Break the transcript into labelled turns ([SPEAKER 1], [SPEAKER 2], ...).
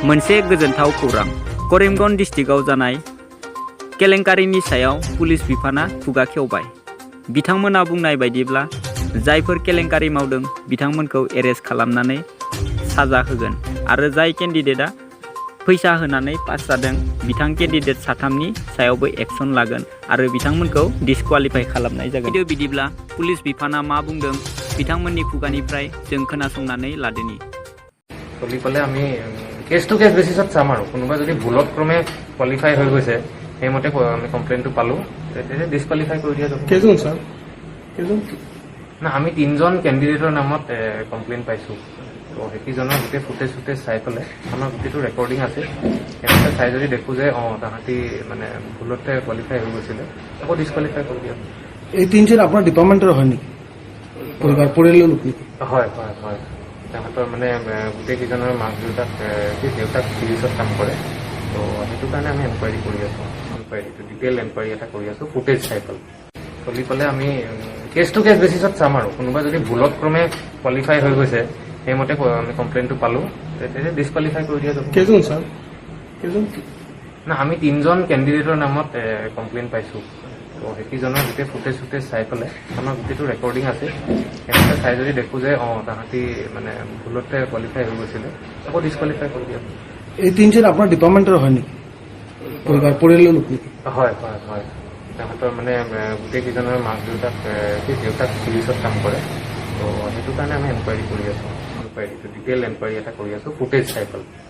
[SPEAKER 1] मोनसे गोजोनथाव खौरां करीमगंज डिस्ट्रिक्टआव जानाय केलेंकारिनि सायाव पुलिस बिफाना खुगा खेवबाय। बिथांमोना बुंनाय बायदिब्ला जायफोर केलेंकारि मावदों बिथांमोनखौ एरेस्ट खालामनानै साजा होगोन आरो जाय केन्डिडेटआ फैसा होनानै पास जादों बिथां केन्डिडेट साथामनि सायावबो एक्सन लागोन आरो बिथांमोनखौ डिसक्वालिफाइ खालामनाय जागोन। बिदिब्ला पुलिस बिफाना मा बुंदों बिथांमोननि खुगानिफ्राय जों खोनासंनानै लादोनि।
[SPEAKER 2] বুলি ক'লে আমি কেছ টু কেছ বেচিছত চাম আৰু কোনোবা যদি ভুলত ক্ৰমে কোৱালিফাই হৈ গৈছে সেইমতে আমি কমপ্লেইনটো পালো তেতিয়া ডিছকুৱালিফাই কৰি দিয়া যাব।
[SPEAKER 3] কেইজন ছাৰ কেইজন
[SPEAKER 2] না আমি 3জন কেণ্ডিডেটৰ নামত কমপ্লেইন পাইছো। তো সেইকেইজনৰ গোটেই ফুটেজ চাই পেলাই আমাৰ গোটেইটো ৰেকৰ্ডিং আছে। সেইমতে চাই যদি দেখো যে তাহাঁতি মানে ভুলতে কোৱালিফাই হৈ গৈছিলে আকৌ ডিছকুৱালিফাই কৰি দিয়া।
[SPEAKER 3] এই 3জন আপোনাৰ ডিপাৰ্টমেণ্টৰ হয় নেকি? পৰিয়ালৰ লোক নেকি? হয়
[SPEAKER 2] হয় হয় তাহাঁতৰ মানে গোটেইকেইজনৰ মাক দেউতাক পুলিচত কাম কৰে। তো সেইটো কাৰণে আমি এনকুৱাৰী কৰি আছো। ডিটেইল এনকুৱাৰী এটা কৰি আছো ফুটেজ চাই পেলাই। বুলি ক'লে আমি কেছ টু কেছ বেচিছত চাম আৰু কোনোবা যদি ভুলত ক্ৰমে কোৱালিফাই হৈ গৈছে সেইমতে আমি কমপ্লেইনটো পালো তেতিয়া ডিছকুৱালিফাই কৰি দিয়া যাব।
[SPEAKER 3] কেইজন ছাৰ কেইজন
[SPEAKER 2] না আমি 3জন কেণ্ডিডেটৰ নামত কমপ্লেইন পাইছো। তো সেইকেইজনৰ গোটেই ফুটেজ চাই পেলাই আমাৰ গোটেইটো ৰেকৰ্ডিং আছে। সেইমতে চাই যদি দেখো যে তাহাঁতি মানে ভুলতে কোৱালিফাই হৈ গৈছিলে আকৌ ডিছকুৱালিফাই কৰি দিয়া।
[SPEAKER 3] এই 3জন আপোনাৰ ডিপাৰ্টমেণ্টৰ হয় নেকি? পৰিয়ালৰ লোক নেকি? হয়
[SPEAKER 2] হয় হয় তাহাঁতৰ মানে গোটেইকেইজনৰ মাক দেউতাক পুলিচত কাম কৰে। তো সেইটো কাৰণে আমি এনকুৱাৰী কৰি আছো। ডিটেইল এনকুৱাৰী এটা কৰি আছো ফুটেজ চাই পেলাই।